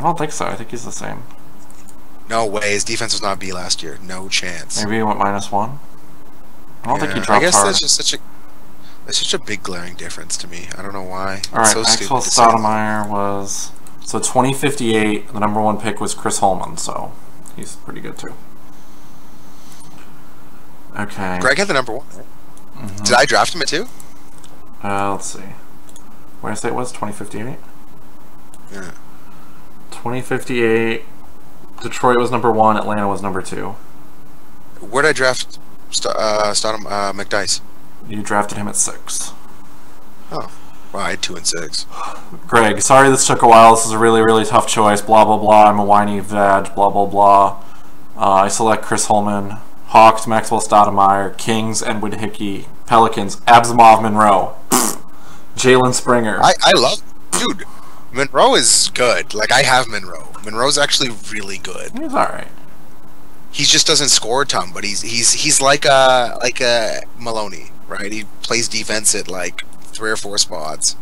don't think so. I think he's the same. No way. His defense was not B last year. No chance. Maybe he went -1. I don't think he dropped I guess hard. that's just such a big glaring difference to me. I don't know why. All right, so Maxwell Stoudemire was... So 2058, the #1 pick was Chris Holman, so he's pretty good too. Okay. Greg had the #1. Mm-hmm. Did I draft him at 2? Let's see. What did I say it was? 2058? Yeah. 2058, Detroit was #1, Atlanta was #2. Where'd I draft McDice? You drafted him at 6. Oh. Well, I had 2 and 6. Greg, sorry this took a while. This is a really, really tough choice. Blah, blah, blah. I'm a whiny veg. Blah, blah, blah. I select Chris Holman. Hawks, Maxwell Stoudemire. Kings, Edwin Hickey. Pelicans, Abzimov Monroe. Jalen Springer. I love... Dude, Monroe is good. Like, I have Monroe. Monroe's actually really good. He's alright. He just doesn't score a ton, but he's like a Maloney, right? He plays defense at, like, 3 or 4 spots,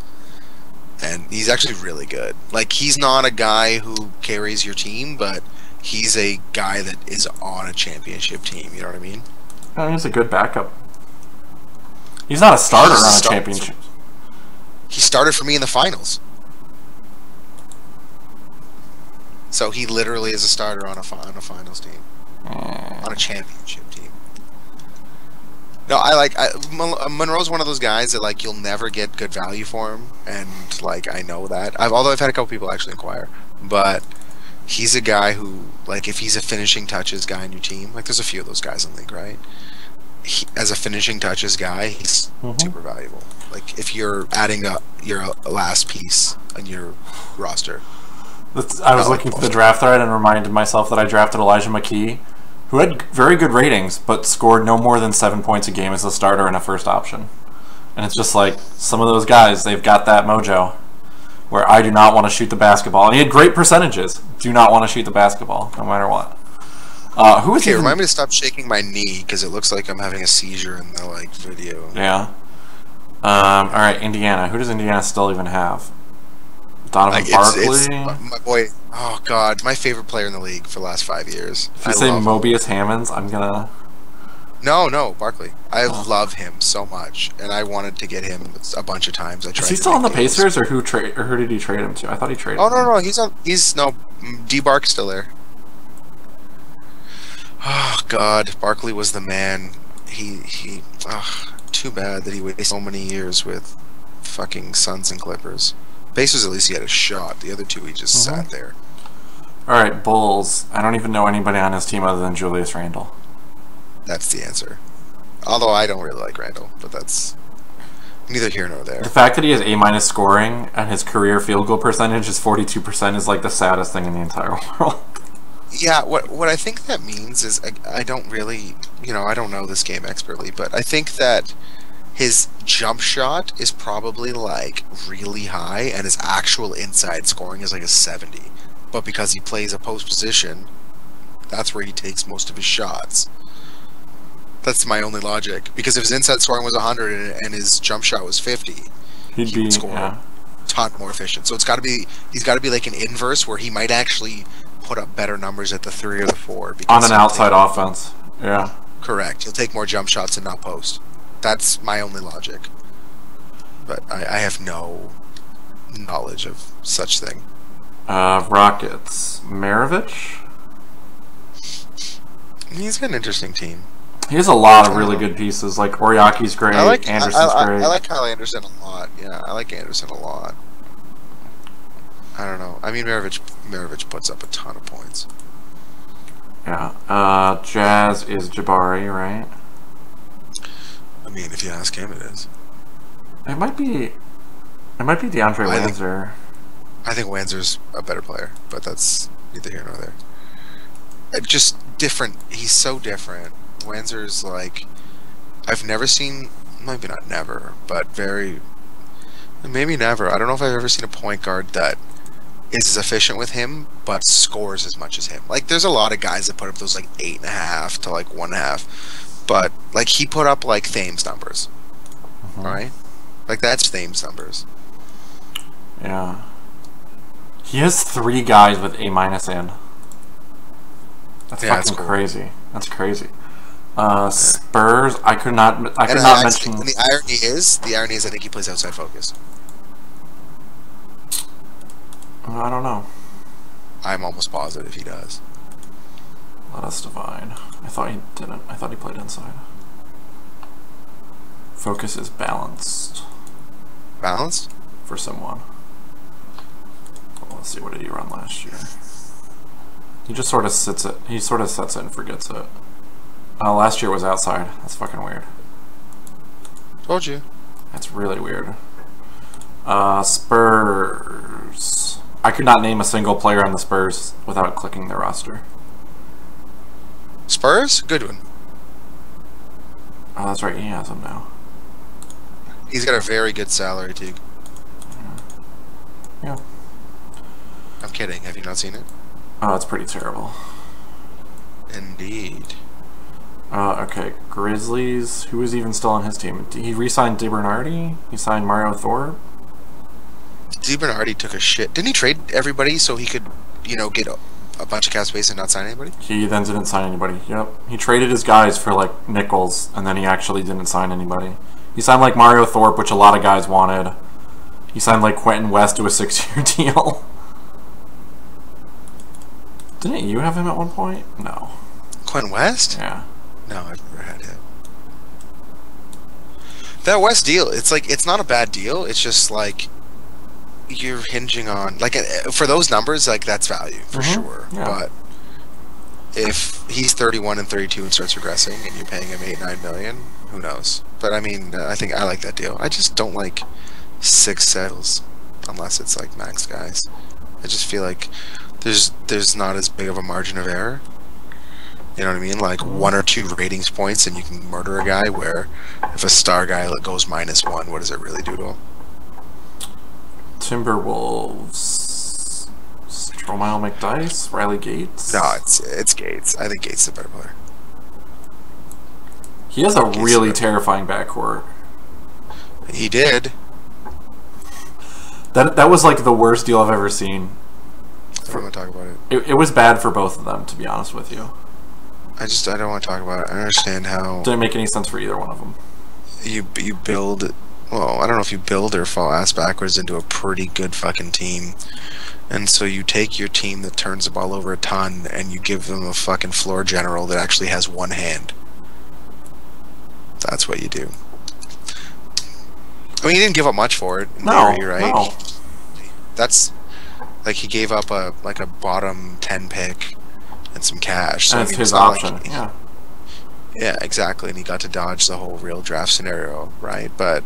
and he's actually really good. Like, he's not a guy who carries your team, but he's a guy that is on a championship team. You know what I mean? He's a good backup. He's not a starter on a championship. He started for me in the finals, so he literally is a starter on a finals team, on a championship team. No, Monroe's one of those guys that, like, you'll never get good value for him, and, like, I know that. Although I've had a couple people actually inquire, but he's a guy who, like, if he's a finishing touches guy on your team, like, there's a few of those guys in the league, right? As a finishing touches guy, he's super valuable. Like, if you're adding your last piece on your roster. I was looking through the draft thread and reminded myself that I drafted Elijah McKee, who had very good ratings, but scored no more than 7 points a game as a starter and a first option. And it's just like, some of those guys, they've got that mojo, where I do not want to shoot the basketball. And he had great percentages. Do not want to shoot the basketball, no matter what. Who is he? Remind me to stop shaking my knee, because it looks like I'm having a seizure in the, like, video. Yeah. Alright, Indiana. Who does Indiana still even have? Donovan Barkley? It's my boy. Oh, God. My favorite player in the league for the last 5 years. If you say Mobius Hammonds, I'm gonna... No, Barkley. I love him so much, and I wanted to get him a bunch of times. Is he still on the Pacers, or who did he trade him to? I thought he traded him. No, D-Bark's still there. Oh, God. Barkley was the man. Too bad that he wasted so many years with fucking Suns and Clippers. Pacers, at least he had a shot. The other two, he just sat there. Alright, Bulls. I don't even know anybody on his team other than Julius Randle. That's the answer. Although I don't really like Randle, but that's neither here nor there. The fact that he has A- scoring and his career field goal percentage is 42% is like the saddest thing in the entire world. Yeah, what I think that means is I don't really, I don't know this game expertly, but I think that his jump shot is probably, like, really high, and his actual inside scoring is like a 70. But because he plays a post position, that's where he takes most of his shots. That's my only logic. Because if his inside scoring was 100 and his jump shot was 50, he'd be score a ton more efficient. So he's got to be like an inverse where he might actually put up better numbers at the 3 or the 4. On an outside offense. Yeah. Correct. He'll take more jump shots and not post. That's my only logic. But I have no knowledge of such thing. Rockets. Maravich? He's got an interesting team. He has a lot of really good pieces. Like, Oriaki's great, Anderson's great. I like Kyle Anderson a lot. Yeah, I like Anderson a lot. I don't know. I mean, Maravich puts up a ton of points. Yeah. Jazz is Jabari, right? I mean, if you ask him, it is. It might be DeAndre Wanzer. I think Wanzer's a better player, but that's neither here nor there. Just different. He's so different. Wanzer's like, I've never seen, maybe not never, but maybe never. I don't know if I've ever seen a point guard that is as efficient with him, but scores as much as him. Like, there's a lot of guys that put up those, like, 8.5 to, like, 1.5. But, like, he put up, like, Thames numbers. Right? Like, that's Thames numbers. Yeah. He has 3 guys with A- in. That's fucking cool. crazy. That's crazy. Spurs. I could not mention. And the irony is, I think he plays outside focus. I don't know. I'm almost positive he does. Let us divine. I thought he didn't. I thought he played inside. Focus is balanced. Balanced? For someone. Well, let's see, what did he run last year? He just sort of sits it. He sort of sets it and forgets it. Last year was outside. That's fucking weird. Told you. That's really weird. Spurs. I could not name a single player on the Spurs without clicking their roster. Spurs? Good one. Oh, that's right. He has them now. He's got a very good salary, too. Yeah. I'm kidding. Have you not seen it? Oh, it's pretty terrible. Indeed. Okay, Grizzlies. Who is even still on his team? He re-signed DiBernardi. He signed Mario Thorpe. DiBernardi took a shit. Didn't he trade everybody so he could, you know, get a bunch of cap space and not sign anybody? He then didn't sign anybody. Yep. He traded his guys for like nickels, and then he actually didn't sign anybody. He signed like Mario Thorpe, which a lot of guys wanted. He signed like Quentin West to a 6-year deal. Didn't you have him at one point? No. Quentin West? Yeah. No, I've never had him. That West deal, it's like, it's not a bad deal. It's just like, you're hinging on, like, for those numbers, like, that's value for sure. Yeah. But if he's 31 and 32 and starts regressing and you're paying him 8-9 million, who knows? But I mean, I think I like that deal. I just don't like 6 sales unless it's like max guys. I just feel like there's not as big of a margin of error. You know what I mean? Like 1 or 2 ratings points and you can murder a guy, where if a star guy goes -1, what does it really do to him? Timberwolves. Stromile McDice? Riley Gates? No, it's Gates. I think Gates is a better player. He has a really terrifying backcourt. He did. That was like the worst deal I've ever seen. I don't want to talk about it. It was bad for both of them, to be honest with you. I don't want to talk about it. I understand how Didn't make any sense for either one of them. you build. Well, I don't know if you build or fall ass backwards into a pretty good fucking team, and so you take your team that turns the ball over a ton and you give them a fucking floor general that actually has one hand. That's what you do. I mean, he didn't give up much for it. No, theory, right? no. That's like he gave up a bottom 10 pick and some cash. So That's I mean, his option. like, yeah. Yeah, exactly. And he got to dodge the whole real draft scenario, right? But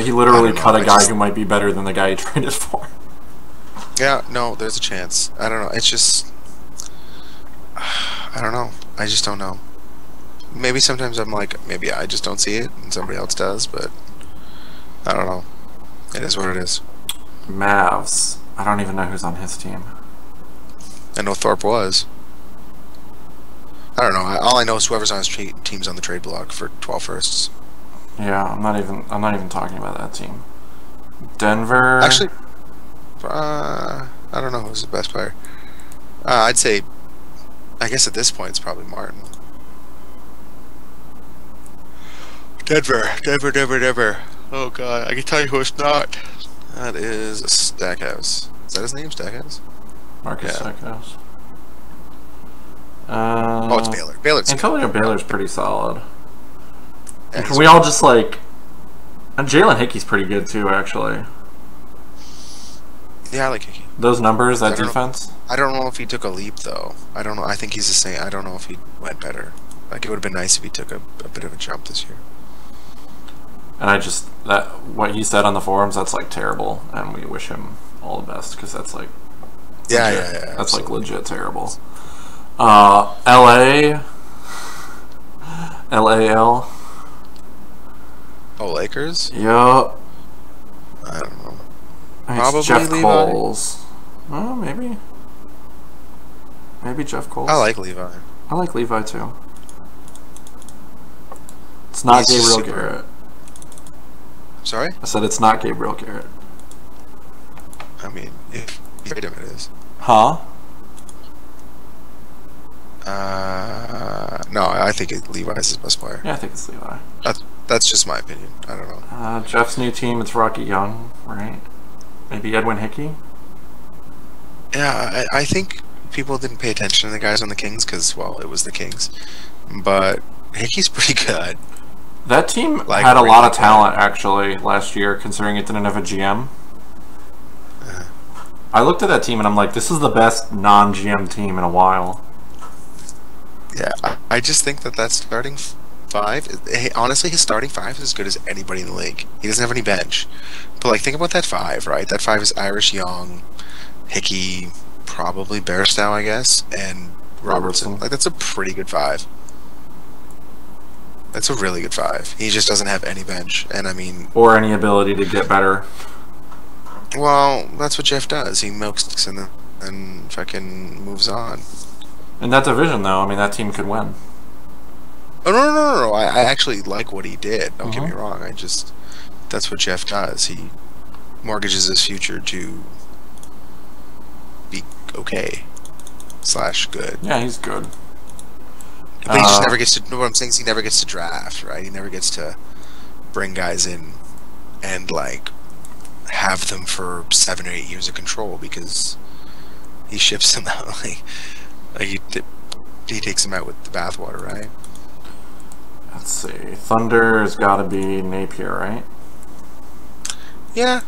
he literally cut a guy just, who might be better than the guy he traded for. Yeah, no, there's a chance. I don't know. It's just, I don't know. I just don't know. Maybe sometimes I'm like, maybe I just don't see it and somebody else does, but I don't know. It is what it is. Mavs. I don't even know who's on his team. I know Thorpe was. I don't know. All I know is whoever's on his team's on the trade block for 12 firsts. Yeah, I'm not even talking about that team. Denver. Actually, I don't know who's the best player. I'd say, I guess at this point it's probably Martin. Denver. Oh god, I can tell you who it's not. That is Stackhouse. Is that his name, Stackhouse? Marcus Stackhouse. Oh, it's Baylor. Antonio Baylor's pretty solid. Yeah, Can we all just like... And Jalen Hickey's pretty good too, actually. Yeah, I like Hickey. Those numbers, that defense? I don't know if he took a leap, though. I don't know. I think he's the same. I don't know if he went better. Like, it would have been nice if he took a bit of a jump this year. And what he said on the forums, that's like terrible, and we wish him all the best, because that's like... Yeah, That's absolutely. like legit terrible. LA... LAL. Oh, Lakers? Yeah. I don't know. Probably Jeff Levi? Coles. Oh, maybe. Maybe Jeff Coles. I like Levi. I like Levi too. It's not He's Gabriel super- Garrett. Sorry? I said it's not Gabriel Garrett. I mean, if trade him, it is. Huh? No, I think Levi's his best player. Yeah, I think it's Levi. That's just my opinion. I don't know. Jeff's new team, it's Rocky Young, right? Maybe Edwin Hickey? Yeah, I think people didn't pay attention to the guys on the Kings because, well, it was the Kings. But Hickey's pretty good. That team had a lot of talent, actually, last year, considering it didn't have a GM. I looked at that team and I'm like, this is the best non-GM team in a while. Yeah, I just think that starting five, honestly, his starting five is as good as anybody in the league. He doesn't have any bench. But, like, think about that five, right? That five is Irish Young, Hickey, probably Bairstow, I guess, and Robertson. Like, that's a pretty good five. That's a really good five. He just doesn't have any bench, and I mean... Or any ability to get better. Well, that's what Jeff does. He milks and then fucking moves on. In that division, though, I mean, that team could win. Oh, no. I actually like what he did. Don't get me wrong. That's what Jeff does. He mortgages his future to be okay / good. Yeah, he's good. But he just never gets to... What I'm saying is he never gets to draft, right? He never gets to bring guys in and, like, have them for 7 or 8 years of control because he ships them out. Like he takes them out with the bathwater, right? Let's see. Thunder's got to be Napier, right? Yeah.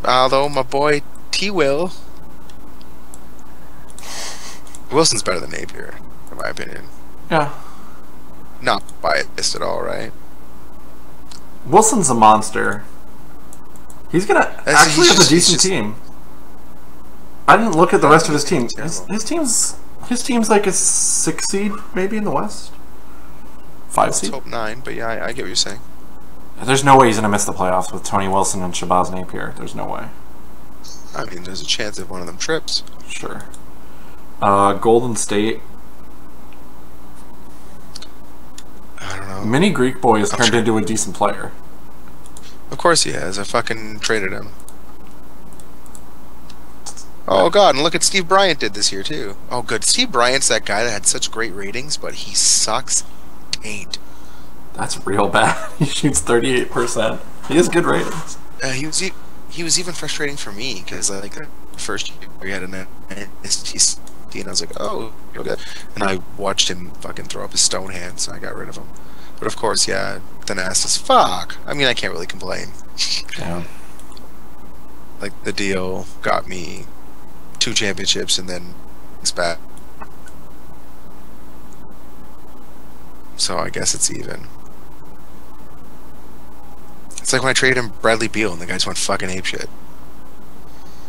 Although my boy T-Will... Wilson's better than Napier, in my opinion. Yeah. Not biased at all, right? Wilson's a monster. He's gonna actually have a decent team. I didn't look at the rest of his team. His team's like a 6 seed, maybe in the West. 5 seed. Let's hope 9, but yeah, I get what you're saying. There's no way he's gonna miss the playoffs with Tony Wilson and Shabazz Napier. There's no way. I mean, there's a chance if one of them trips. Sure. Golden State. I don't know. Mini Greek boy has turned into a decent player. Of course he has. I fucking traded him. Oh god, and look at Steve Bryant did this year too. Oh good, Steve Bryant's that guy that had such great ratings, but he sucks taint. That's real bad. He shoots 38%. He has good ratings. He was even frustrating for me because like the first year he had an STC and I was like, oh, you're good. And I watched him fucking throw up his stone hand, so I got rid of him. But of course, yeah, the Nastas. Fuck. I mean, I can't really complain. Yeah. Like the deal got me 2 championships and then it's back. So I guess it's even. It's like when I traded him Bradley Beal and the guys went fucking apeshit.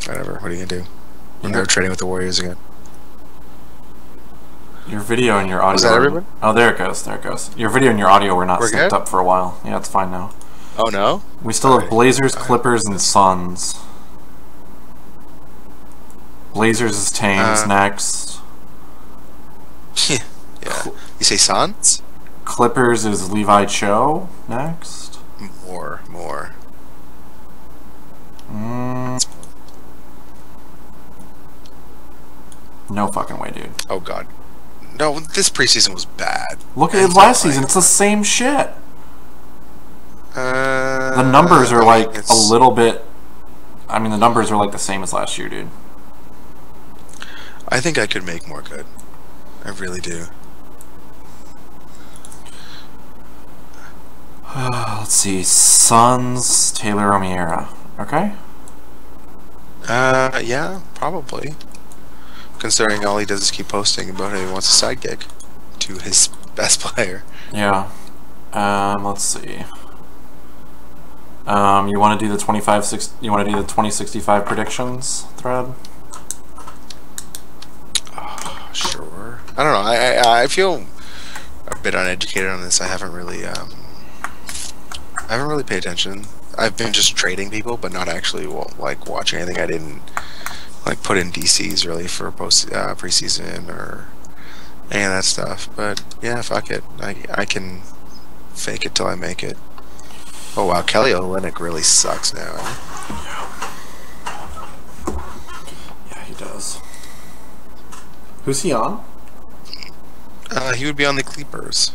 Whatever. What are you gonna do? When they're trading with the Warriors again. Your video and your audio. Was that everyone? Oh, there it goes. There it goes. Your video and your audio were not synced up for a while. Yeah, it's fine now. Oh no? We still have Blazers, Clippers, and Suns. Blazers is Tames next. Yeah. You say Suns? Clippers is Levi Cho next. More. No fucking way, dude. Oh god. No, this preseason was bad. Look at last season. It's the same shit. The numbers are like a little bit... I mean, the numbers are like the same as last year, dude. I think I could make more good. I really do. Let's see. Suns, Taylor O'Meara. Okay? Yeah, probably. Considering all he does is keep posting about how he wants a side gig to his best player. Yeah. Let's see. You want to do the 2065 predictions thread? Sure. I don't know. I feel a bit uneducated on this. I haven't really paid attention. I've been just trading people, but not actually like watching anything. I didn't like put in DCs really for preseason or any of that stuff. But yeah, fuck it. I can fake it till I make it. Oh wow, Kelly Olynyk really sucks now. Yeah, he Who's he on? He would be on the Clippers.